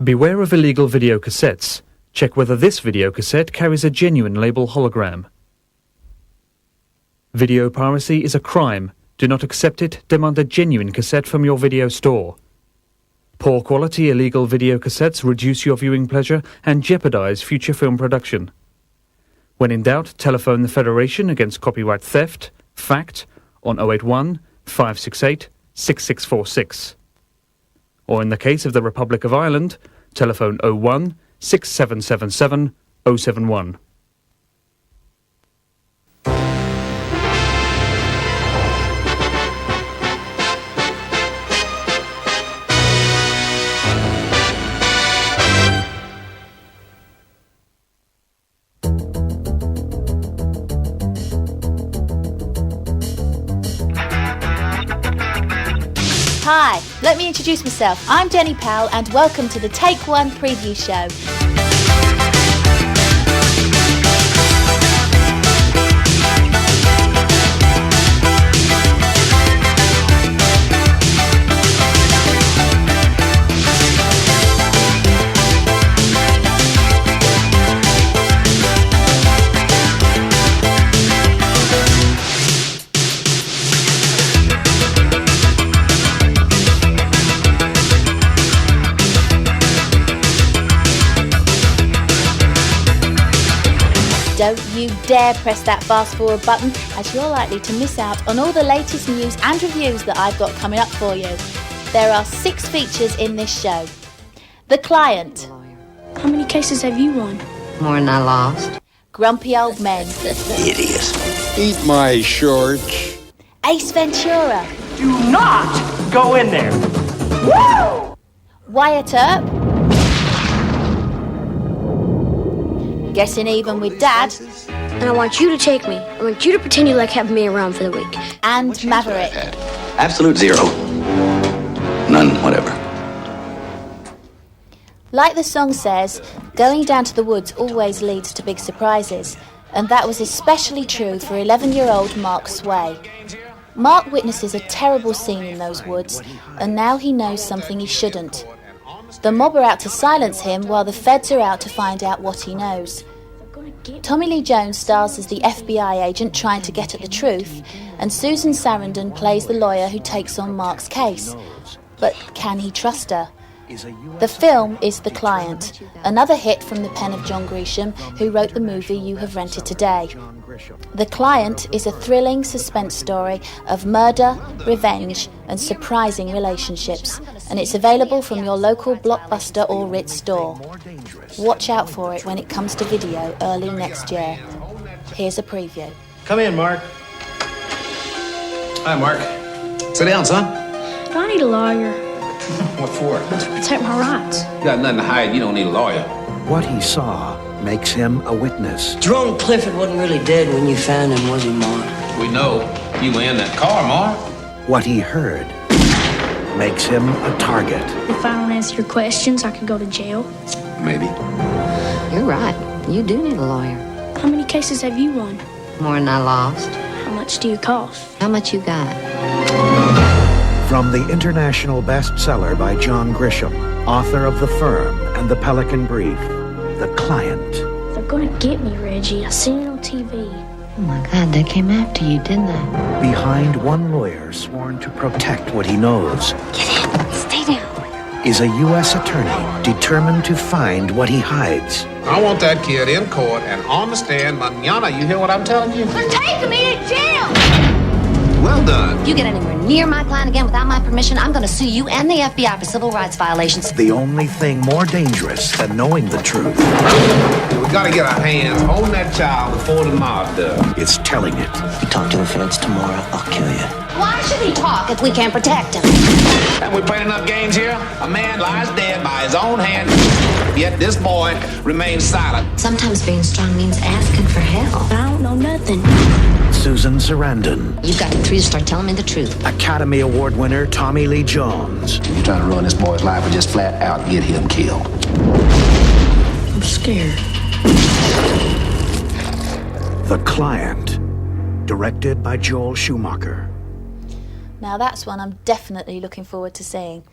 Beware of illegal video cassettes. Check whether this video cassette carries a genuine label hologram. Video piracy is a crime. Do not accept it. Demand a genuine cassette from your video store. Poor quality illegal video cassettes reduce your viewing pleasure and jeopardize future film production. When in doubt, telephone the Federation against copyright theft, FACT, on 081 568 6646. Or in the case of the Republic of Ireland, telephone 01 6777 071. Hi, let me introduce myself. I'm Jenny Powell and welcome to the Take One preview show. Don't you dare press that fast forward button, as you're likely to miss out on all the latest news and reviews that I've got coming up for you. There are 6 features in this show. The Client. How many cases have you won? More than I lost. Grumpy Old Men. Idiot. Eat my shorts. Ace Ventura. Do not go in there. Woo! Wyatt Earp. Getting Even with Dad. And I want you to take me. I want you to pretend you like having me around for the week. And Maverick. Absolute zero. None, whatever. Like the song says, going down to the woods always leads to big surprises. And that was especially true for 11-year-old Mark Sway. Mark witnesses a terrible scene in those woods, and now he knows something he shouldn't. The mob are out to silence him while the feds are out to find out what he knows. Tommy Lee Jones stars as the FBI agent trying to get at the truth, and Susan Sarandon plays the lawyer who takes on Mark's case. But can he trust her? The film is The Client, another hit from the pen of John Grisham, who wrote the movie you have rented today. The Client is a thrilling suspense story of murder, revenge, and surprising relationships, and it's available from your local Blockbuster or Ritz store. Watch out for it when it comes to video early next year. Here's a preview. Come in, Mark. Hi, Mark. Sit down, son. Do I need a lawyer? What for? To protect my rights. You got nothing to hide. You don't need a lawyer. What he saw makes him a witness. Jerome Clifford wasn't really dead when you found him, was he, Mark? We know you were in that car, Mark. What he heard makes him a target. If I don't answer your questions, I could go to jail. Maybe. You're right. You do need a lawyer. How many cases have you won? More than I lost. How much do you cost? How much you got? From the international bestseller by John Grisham, author of The Firm and The Pelican Brief, The Client. They're gonna get me, Reggie. I seen it on TV. Oh my God, they came after you, didn't they? Behind one lawyer sworn to protect what he knows Get in. Stay down. is a U.S. attorney determined to find what he hides. I want that kid in court and on the stand mañana. You hear what I'm telling you? They're taking me to jail! Well done. If you get anywhere near my client again without my permission, I'm going to sue you and the FBI for civil rights violations. The only thing more dangerous than knowing the truth We gotta get our hands on that child before the mob does. is telling it. You talk to the feds tomorrow, I'll kill you. Why should he talk if we can't protect him? And we played enough games here. A man lies dead by his own hand, yet this boy remains silent. Sometimes being strong means asking for help. I don't know nothing. Susan Sarandon, You've got to start telling me the truth. Academy Award winner Tommy Lee Jones, You're trying to ruin this boy's life or just flat out get him killed. I'm scared. The Client, directed by Joel Schumacher. Now that's one I'm definitely looking forward to seeing.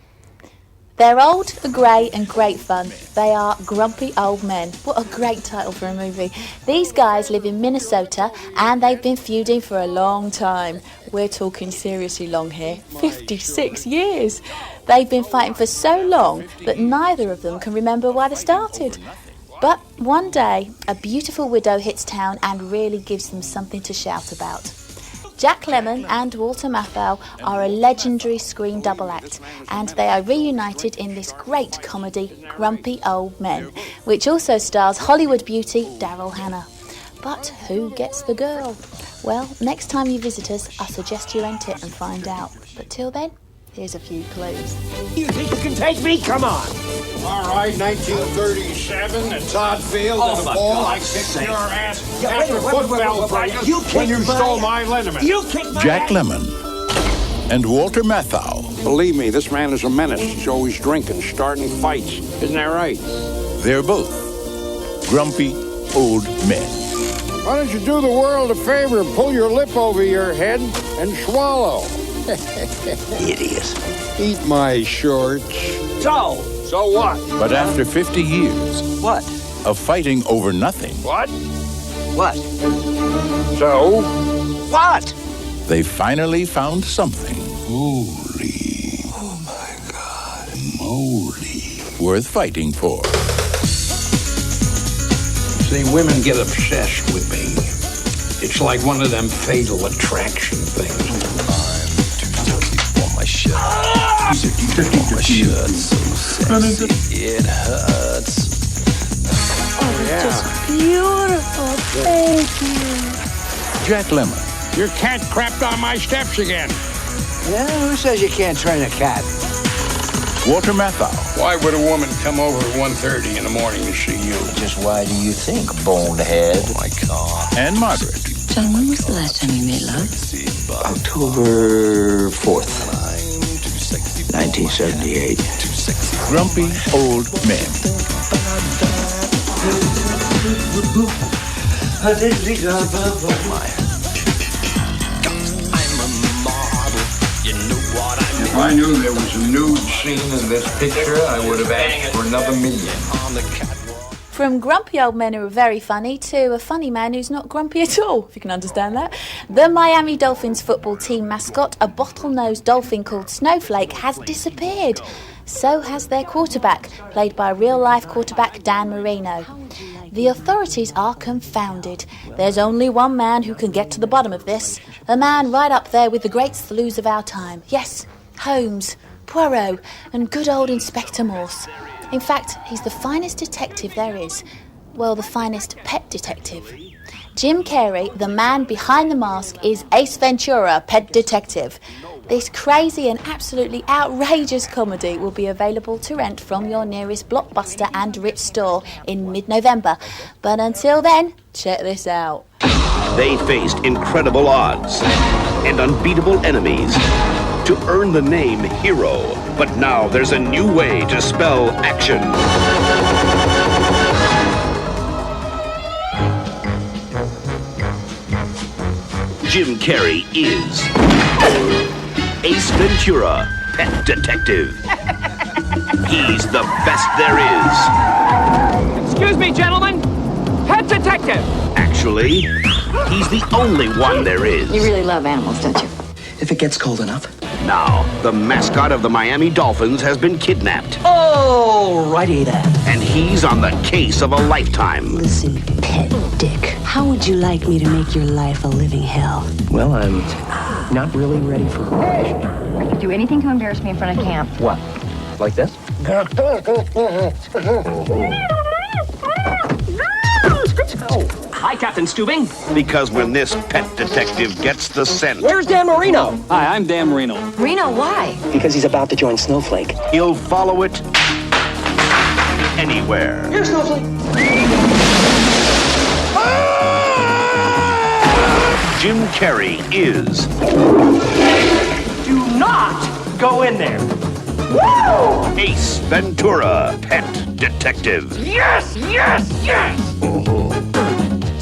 They're old, grey and great fun. They are Grumpy Old Men. What a great title for a movie. These guys live in Minnesota and they've been feuding for a long time. We're talking seriously long here. 56 years. They've been fighting for so long that neither of them can remember why they started. But one day, a beautiful widow hits town and really gives them something to shout about. Jack Lemmon and Walter Matthau are a legendary screen double act, and they are reunited in this great comedy, Grumpy Old Men, which also stars Hollywood beauty Daryl Hannah. But who gets the girl? Well, next time you visit us, I suggest you rent it and find out. But till then, here's a few clues. You think you can take me? Come on! All right, 1937, at Todd Field, in a ball, I kicked your ass after football practice when you stole my liniment. You kicked my Jack ass. Lemmon and Walter Matthau. Believe me, this man is a menace. He's always drinking, starting fights. Isn't that right? They're both grumpy old men. Why don't you do the world a favor and pull your lip over your head and swallow? Idiot. Eat my shorts. So what? But after 50 years what? of fighting over nothing, What? What? So? What? they finally found something Holy. Oh, my God. Moly. worth fighting for. See, women get obsessed with me. It's like one of them fatal attraction things. My shirt. My shirt so sexy. It hurts. Just beautiful. Thank you. Jack Lemmon, Your cat crapped on my steps again. Yeah, who says you can't train a cat? Walter Matthau, Why would a woman come over at 1:30 in the morning to see you? Just why do you think, bonehead? Oh, my God. and Margaret. John, when was the last time you made love? October 4th, 1978. Grumpy old men. If I knew there was a nude scene in this picture, I would have asked for another million. From grumpy old men who are very funny to a funny man who's not grumpy at all, if you can understand that. The Miami Dolphins football team mascot, a bottlenose dolphin called Snowflake, has disappeared. So has their quarterback, played by real-life quarterback Dan Marino. The authorities are confounded. There's only one man who can get to the bottom of this. A man right up there with the great sleuths of our time. Yes, Holmes, Poirot, and good old Inspector Morse. In fact, he's the finest detective there is. Well, the finest pet detective. Jim Carrey, the man behind the mask, is Ace Ventura, pet detective. This crazy and absolutely outrageous comedy will be available to rent from your nearest Blockbuster and Ritz store in mid-November. But until then, check this out. They faced incredible odds and unbeatable enemies to earn the name hero. But now there's a new way to spell action. Jim Carrey is Ace Ventura, pet detective. He's the best there is. Excuse me, gentlemen. Pet detective. Actually, he's the only one there is. You really love animals, don't you? If it gets cold enough. Now, the mascot of the Miami Dolphins has been kidnapped. Oh, righty then. And he's on the case of a lifetime. Listen, pet dick, how would you like me to make your life a living hell? Well, I'm not really ready for Do anything to embarrass me in front of camp. What? Like this? Hi, Captain Stubing. Because when this pet detective gets the scent, Where's Dan Marino? Hi, I'm Dan Marino. Reno, why? Because he's about to join Snowflake. he'll follow it anywhere. Here's Snowflake. Jim Carrey is Do not go in there. Ace Ventura, pet detective. Yes, yes, yes.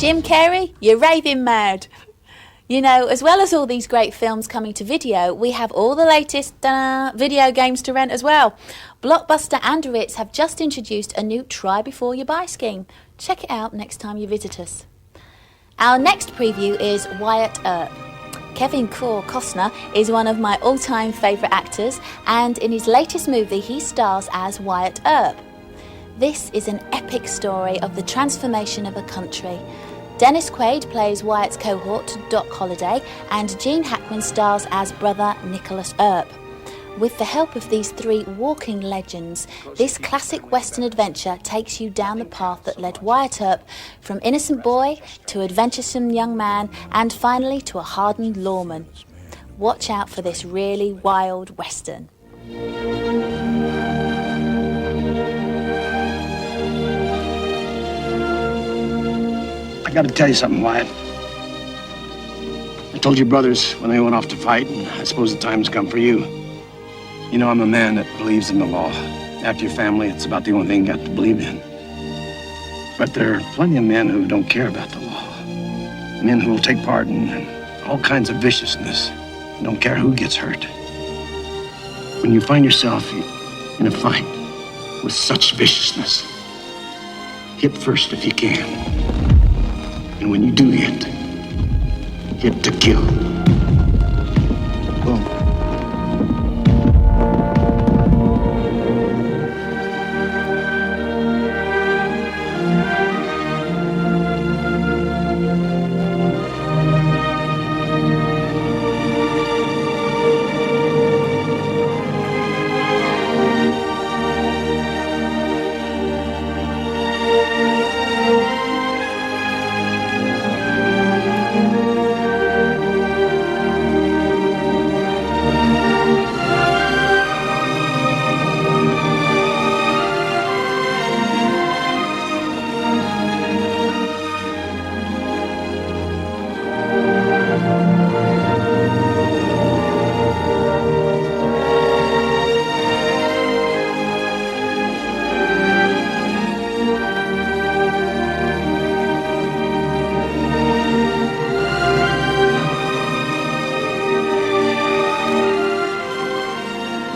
Jim Carrey, you're raving mad. You know, as well as all these great films coming to video, we have all the latest video games to rent as well. Blockbuster and Ritz have just introduced a new try before you buy scheme. Check it out next time you visit us. Our next preview is Wyatt Earp. Kevin Costner is one of my all-time favourite actors, and in his latest movie he stars as Wyatt Earp. This is an epic story of the transformation of a country. Dennis Quaid plays Wyatt's cohort, Doc Holliday, and Gene Hackman stars as brother Nicholas Earp. With the help of these three walking legends, this classic Western adventure takes you down the path that led Wyatt Earp from innocent boy to adventuresome young man and finally to a hardened lawman. Watch out for this really wild Western. I gotta tell you something, Wyatt. I told your brothers when they went off to fight, and I suppose the time's come for you. You know, I'm a man that believes in the law. After your family, it's about the only thing you got to believe in. But there are plenty of men who don't care about the law. Men who will take part in all kinds of viciousness and don't care who gets hurt. When you find yourself in a fight with such viciousness, hit first if you can. And when you do hit to kill. Boom.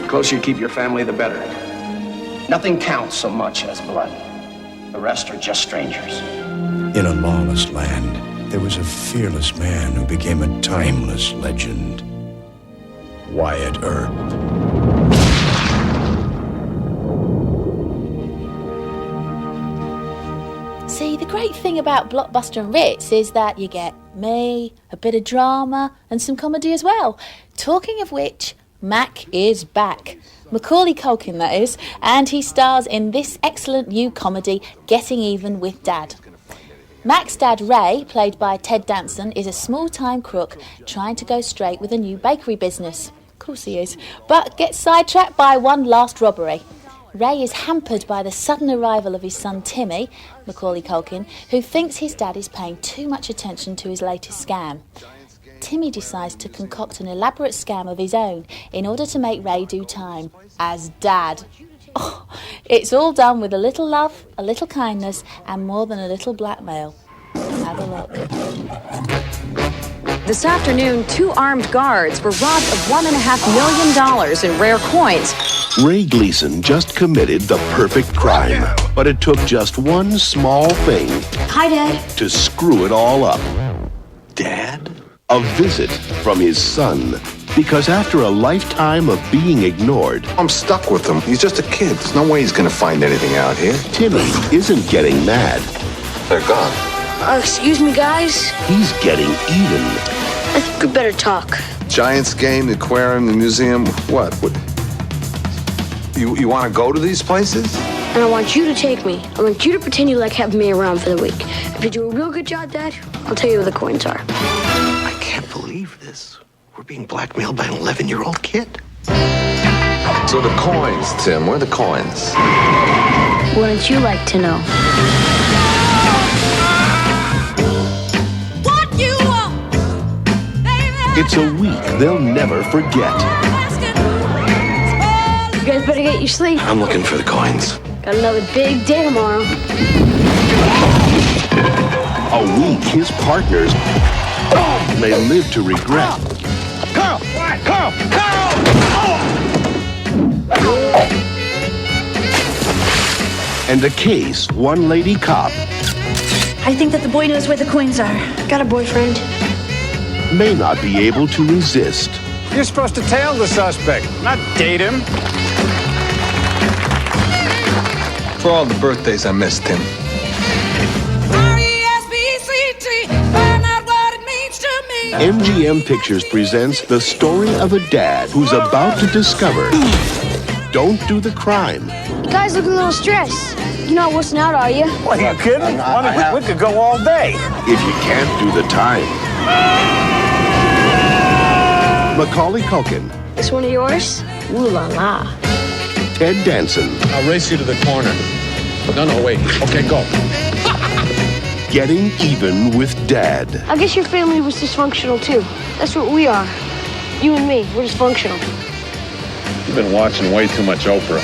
The closer you keep your family, the better. Nothing counts so much as blood. The rest are just strangers. In a lawless land, there was a fearless man who became a timeless legend. Wyatt Earp. See, the great thing about Blockbuster and Ritz is that you get me, a bit of drama, and some comedy as well. Talking of which, Mac is back. Macaulay Culkin, that is, and he stars in this excellent new comedy, Getting Even with Dad. Mac's dad, Ray, played by Ted Danson, is a small-time crook trying to go straight with a new bakery business. Of course he is, but gets sidetracked by one last robbery. Ray is hampered by the sudden arrival of his son Timmy, Macaulay Culkin, who thinks his dad is paying too much attention to his latest scam. Timmy decides to concoct an elaborate scam of his own in order to make Ray do time as dad. Oh, it's all done with a little love, a little kindness, and more than a little blackmail. Have a look. This afternoon, 2 armed guards were robbed of $1.5 million in rare coins. Ray Gleason just committed the perfect crime, but it took just one small thing. Hi, Dad. To screw it all up. Dad? A visit from his son. Because after a lifetime of being ignored, I'm stuck with him. He's just a kid. There's no way he's gonna find anything out here. Timmy isn't getting mad. They're gone. Excuse me, guys. He's getting even. I think we better talk. Giants game, the aquarium, the museum. What? You want to go to these places? And I want you to take me. I want you to pretend you like having me around for the week. If you do a real good job, Dad, I'll tell you where the coins are. I can't believe this. We're being blackmailed by an 11-year-old kid. So the coins, Tim. Where are the coins? Wouldn't you like to know? What you want, baby? It's a week they'll never forget. You guys better get your sleep. I'm looking for the coins. Got another big day tomorrow. A week his partners may live to regret. Carl! Carl! Carl! And a case one lady cop I think that the boy knows where the coins are. Got a boyfriend? may not be able to resist. You're supposed to tail the suspect, not date him. For all the birthdays I missed, Tim. MGM Pictures presents the story of a dad who's about to discover don't do the crime. You guys look a little stressed. You're not wussing out, are you? What, are you kidding? We could go all day. If you can't do the time. Macaulay Culkin, This one of yours? Ooh la la. Ted Danson, I'll race you to the corner. No, wait. Okay, go. getting even with Dad. I guess your family was dysfunctional too. That's what we are. You and me, we're dysfunctional. You've been watching way too much Oprah.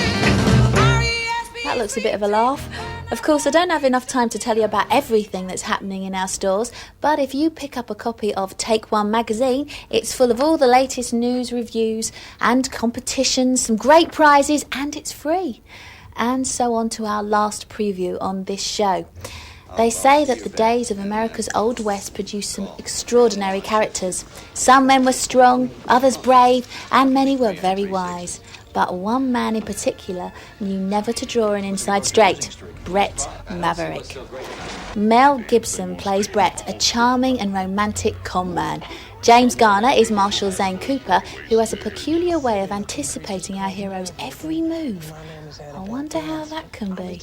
That looks a bit of a laugh. Of course, I don't have enough time to tell you about everything that's happening in our stores, but if you pick up a copy of Take One magazine, it's full of all the latest news, reviews and competitions, some great prizes, and it's free. And so on to our last preview on this show. They say that the days of America's Old West produced some extraordinary characters. Some men were strong, others brave, and many were very wise. But one man in particular knew never to draw an inside straight, Brett Maverick. Mel Gibson plays Brett, a charming and romantic con man. James Garner is Marshal Zane Cooper, who has a peculiar way of anticipating our hero's every move. I wonder how that can be.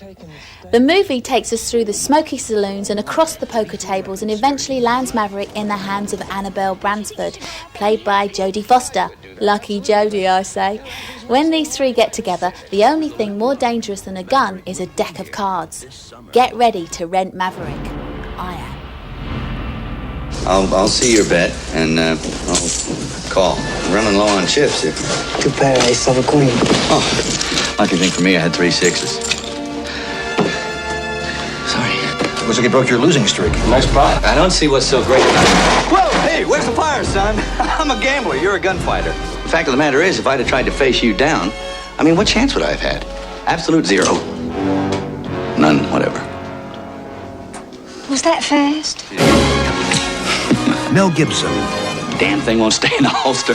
The movie takes us through the smoky saloons and across the poker tables and eventually lands Maverick in the hands of Annabelle Bransford, played by Jodie Foster. Lucky Jodie, I say. When these three get together, the only thing more dangerous than a gun is a deck of cards. Get ready to rent Maverick. I am. I'll see your bet, and I'll call. I'm running low on chips here. Two pair, ace, silver, queen. Oh, lucky thing for me, I had 3 6s. Sorry. Looks like you broke your losing streak. Nice pot. I don't see what's so great about it. Whoa, hey, where's the fire, son? I'm a gambler. You're a gunfighter. The fact of the matter is, if I'd have tried to face you down, I mean, what chance would I have had? Absolute zero. None, whatever. Was that fast? Mel Gibson. Damn thing won't stay in the holster.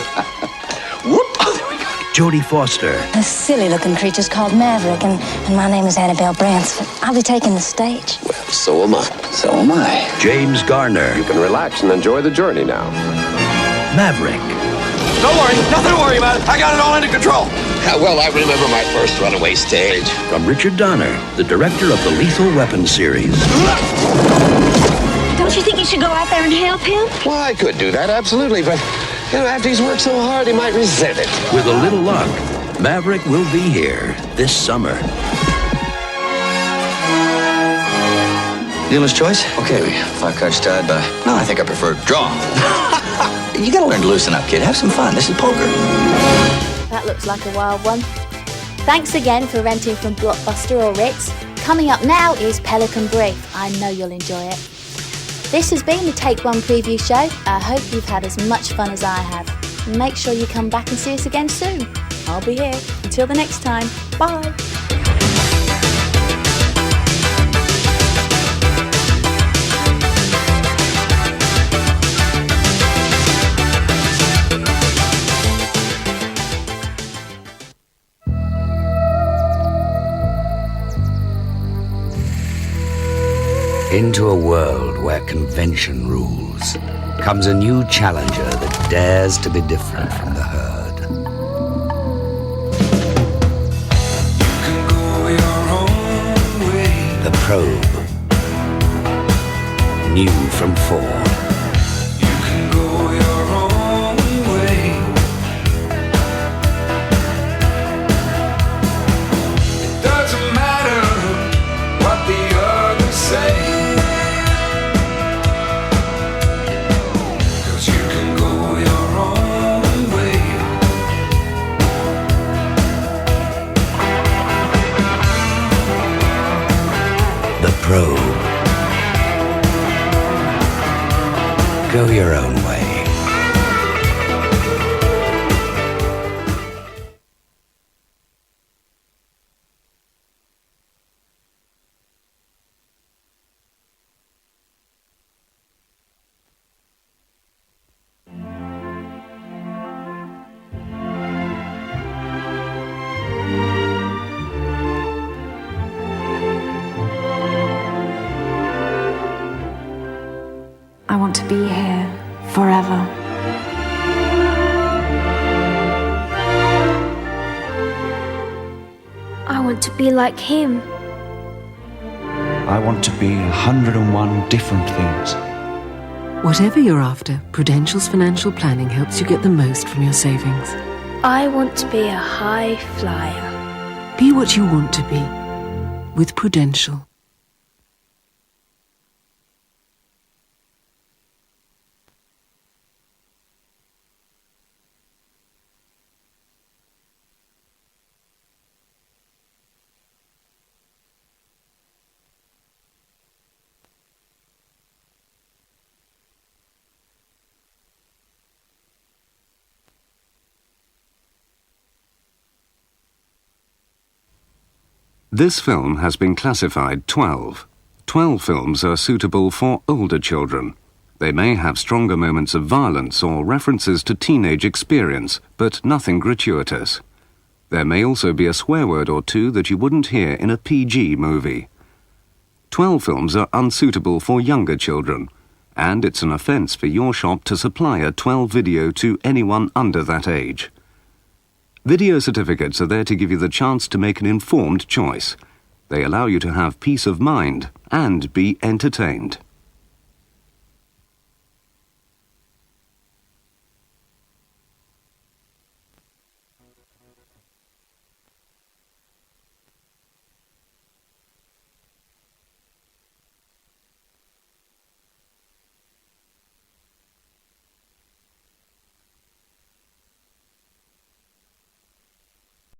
Whoop! Oh, there we go. Jodie Foster. A silly-looking creature's called Maverick, and my name is Annabelle Bransford. I'll be taking the stage. Well, so am I. So am I. James Garner. You can relax and enjoy the journey now. Maverick. Don't worry. Nothing to worry about. I got it all under control. Well, I remember my first runaway stage. From Richard Donner, the director of the Lethal Weapon series. Don't you think you should go out there and help him? Well, I could do that, absolutely, but, after he's worked so hard, he might resent it. With a little luck, Maverick will be here this summer. Dealer's choice? Okay, 5 cards tied, but no, I think I prefer draw. You gotta learn to loosen up, kid. Have some fun. This is poker. That looks like a wild one. Thanks again for renting from Blockbuster or Ritz. Coming up now is Pelican Brief. I know you'll enjoy it. This has been the Take One preview show. I hope you've had as much fun as I have. Make sure you come back and see us again soon. I'll be here. Until the next time. Bye. Into a world where convention rules comes a new challenger that dares to be different from the herd. The Probe. New from Ford. Doesn't matter what the others say. The Probe. Go your own way. want to be here forever. I want to be like him. I want to be 101 different things. Whatever you're after, Prudential's financial planning helps you get the most from your savings. I want to be a high flyer. Be what you want to be with Prudential. This film has been classified 12. 12 films are suitable for older children. They may have stronger moments of violence or references to teenage experience, but nothing gratuitous. There may also be a swear word or two that you wouldn't hear in a PG movie. 12 films are unsuitable for younger children, and it's an offence for your shop to supply a 12 video to anyone under that age. Video certificates are there to give you the chance to make an informed choice. They allow you to have peace of mind and be entertained.